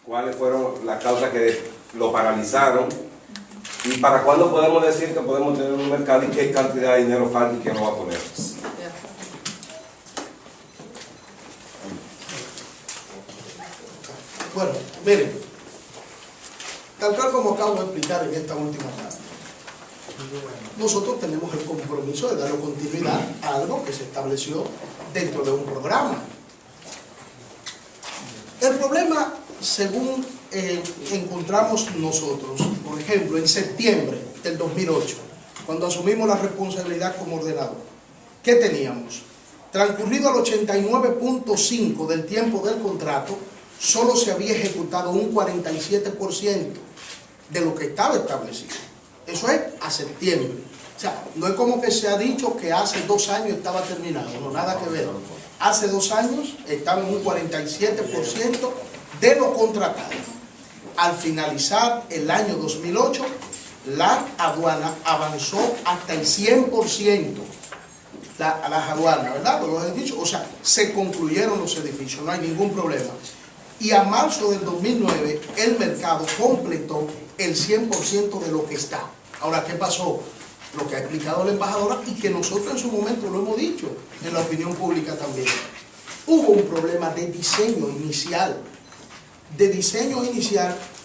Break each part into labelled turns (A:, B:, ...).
A: cuáles fueron las causas que lo paralizaron y para cuándo podemos decir que podemos tener un mercado y qué cantidad de dinero falta y quién lo va a poner.
B: Bueno, miren, tal cual como acabo de explicar en esta última parte, nosotros tenemos el compromiso de darle continuidad a algo que se estableció dentro de un programa. El problema, según encontramos nosotros, por ejemplo, en septiembre del 2008, cuando asumimos la responsabilidad como ordenador, ¿qué teníamos? Transcurrido el 89.5% del tiempo del contrato, solo se había ejecutado un 47% de lo que estaba establecido. Eso es a septiembre. O sea, no es como que se ha dicho que hace 2 años estaba terminado, no, nada que ver. Hace 2 años estaba en un 47% de lo contratado. Al finalizar el año 2008, la aduana avanzó hasta el 100%. Las aduanas, ¿verdad? Lo he dicho. O sea, se concluyeron los edificios, no hay ningún problema. Y a marzo del 2009, el mercado completó el 100% de lo que está. Ahora, ¿qué pasó? Lo que ha explicado la embajadora y que nosotros en su momento lo hemos dicho en la opinión pública también. Hubo un problema de diseño inicial.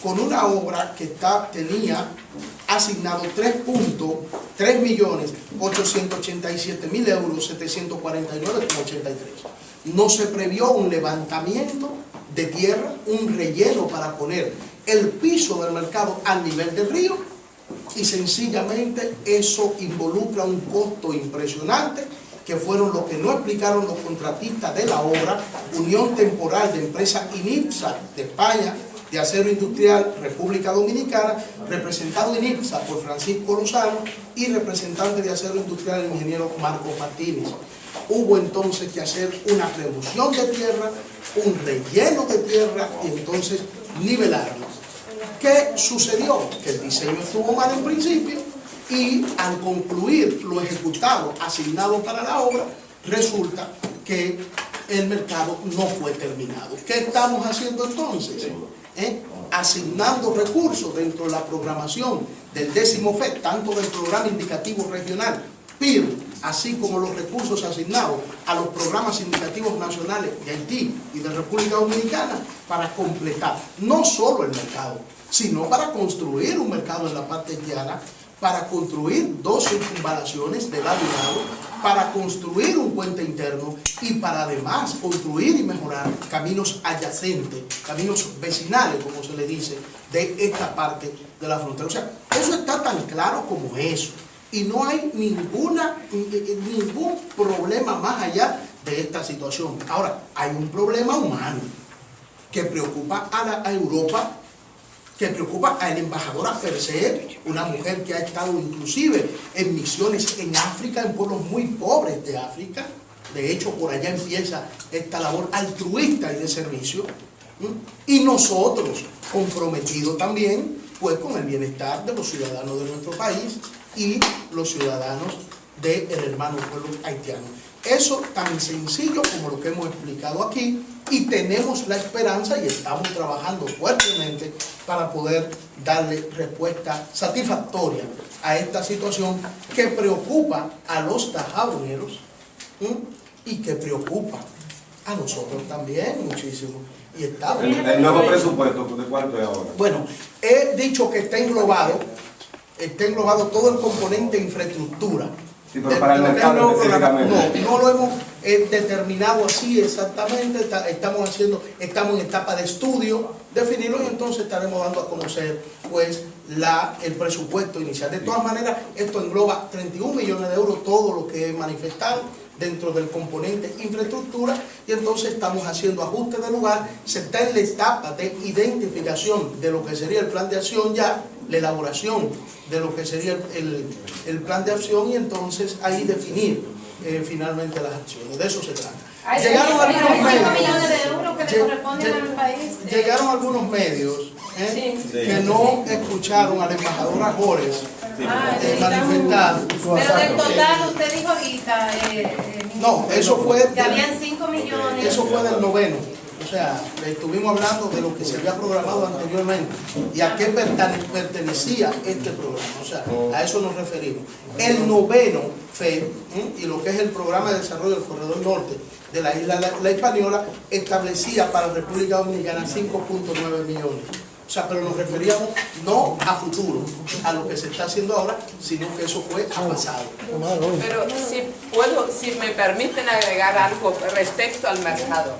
B: Con una obra que tenía asignado 3.887.000 euros, 749,83. No se previó un levantamiento de tierra, un relleno para poner el piso del mercado al nivel del río, y sencillamente eso involucra un costo impresionante, que fueron lo que no explicaron los contratistas de la obra, Unión Temporal de Empresa INIPSA de España, de Acero Industrial, República Dominicana, representado INIPSA por Francisco Lozano y representante de Acero Industrial, el ingeniero Marcos Martínez. Hubo entonces que hacer una remoción de tierra, un relleno de tierra y entonces nivelarlo. ¿Qué sucedió? Que el diseño estuvo mal en principio y al concluir lo ejecutado, asignado para la obra, resulta que el mercado no fue terminado. ¿Qué estamos haciendo entonces? Asignando recursos dentro de la programación del 10º FED, tanto del Programa Indicativo Regional, PIR, así como los recursos asignados a los programas indicativos nacionales de Haití y de República Dominicana, para completar no solo el mercado, sino para construir un mercado en la parte llana, para construir 2 circunvalaciones de lado y lado, para construir un puente interno y para además construir y mejorar caminos adyacentes, caminos vecinales, como se le dice, de esta parte de la frontera. O sea, eso está tan claro como eso. Y no hay ningún problema más allá de esta situación. Ahora, hay un problema humano que preocupa a Europa, que preocupa a la embajadora per se, una mujer que ha estado inclusive en misiones en África, en pueblos muy pobres de África. De hecho, por allá empieza esta labor altruista y de servicio. Y nosotros, comprometidos también, pues con el bienestar de los ciudadanos de nuestro país y los ciudadanos del hermano pueblo haitiano. Eso tan sencillo como lo que hemos explicado aquí, y tenemos la esperanza y estamos trabajando fuertemente para poder darle respuesta satisfactoria a esta situación que preocupa a los tajaboneros y que preocupa a nosotros también muchísimo. Y estamos.
A: ¿El nuevo presupuesto de cuánto es ahora?
B: Bueno, he dicho que está englobado todo el componente de infraestructura.
A: Sí, pero para el mercado específicamente.
B: No lo hemos determinado así exactamente. Estamos en etapa de estudio, definirlo, y entonces estaremos dando a conocer pues el presupuesto inicial. De todas maneras, esto engloba 31 millones de euros, todo lo que he manifestado dentro del componente infraestructura, y entonces estamos haciendo ajustes de lugar. Se está en la etapa de identificación de lo que sería el plan de acción ya, la elaboración de lo que sería el plan de acción, y entonces ahí definir finalmente las acciones. De eso se trata. Llegaron algunos medios que no escucharon a la embajadora Jores manifestar.
C: Pero del total, usted dijo ahorita,
B: no, eso fue
C: que habían 5 millones.
B: Eso fue del noveno. sea, estuvimos hablando de lo que se había programado anteriormente y a qué pertenecía este programa, o sea, a eso nos referimos. El noveno FED y lo que es el Programa de Desarrollo del Corredor Norte de la isla La Hispaniola establecía para República Dominicana 5.9 millones. O sea, pero nos referíamos no a futuro, a lo que se está haciendo ahora, sino que eso fue a pasado.
D: Pero si me permiten agregar algo respecto al mercado.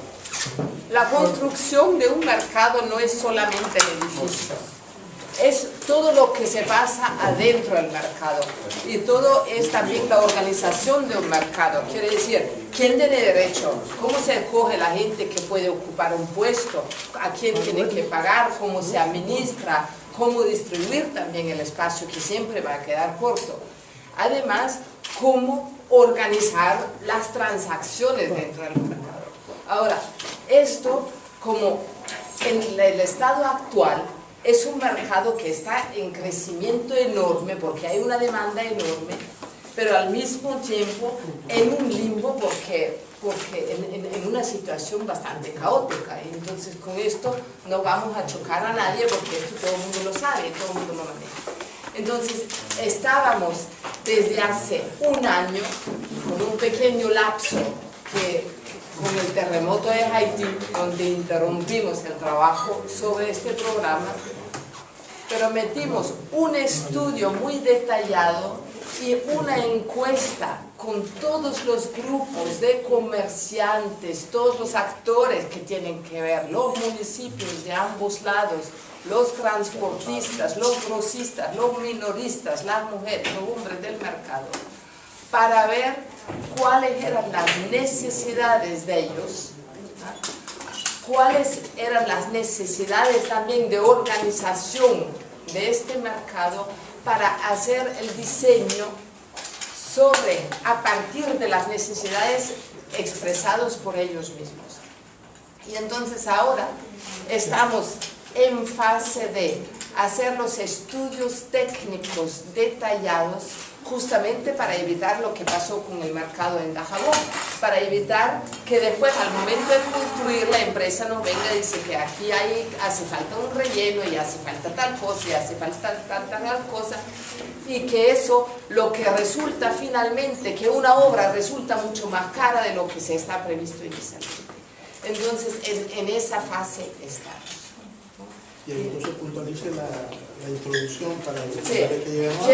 D: La construcción de un mercado no es solamente el edificio, es todo lo que se pasa adentro del mercado y todo es también la organización de un mercado. Quiere decir, ¿quién tiene derecho? ¿Cómo se escoge la gente que puede ocupar un puesto? ¿A quién tiene que pagar? ¿Cómo se administra? ¿Cómo distribuir también el espacio que siempre va a quedar corto? Además, ¿cómo organizar las transacciones dentro del mercado? Ahora, esto como en el estado actual es un mercado que está en crecimiento enorme porque hay una demanda enorme, pero al mismo tiempo en un limbo porque en una situación bastante caótica. Y entonces con esto no vamos a chocar a nadie porque esto todo el mundo lo sabe, todo el mundo lo maneja. Entonces estábamos desde hace un año con un pequeño lapso con el terremoto de Haití, donde interrumpimos el trabajo sobre este programa, pero metimos un estudio muy detallado y una encuesta con todos los grupos de comerciantes, todos los actores que tienen que ver, los municipios de ambos lados, los transportistas, los grossistas, los minoristas, las mujeres, los hombres del mercado, para ver cuáles eran las necesidades de ellos, cuáles eran las necesidades también de organización de este mercado para hacer el diseño a partir de las necesidades expresadas por ellos mismos. Y entonces ahora estamos en fase de hacer los estudios técnicos detallados justamente para evitar lo que pasó con el mercado en Dajabón, para evitar que después al momento de construir la empresa nos venga y dice que aquí hace falta un relleno y hace falta tal cosa y hace falta tal cosa, y que eso lo que resulta finalmente, que una obra resulta mucho más cara de lo que se está previsto inicialmente. Entonces en esa fase estamos.
B: Y entonces puntualice la introducción para
D: sí.
B: que lleguemos a...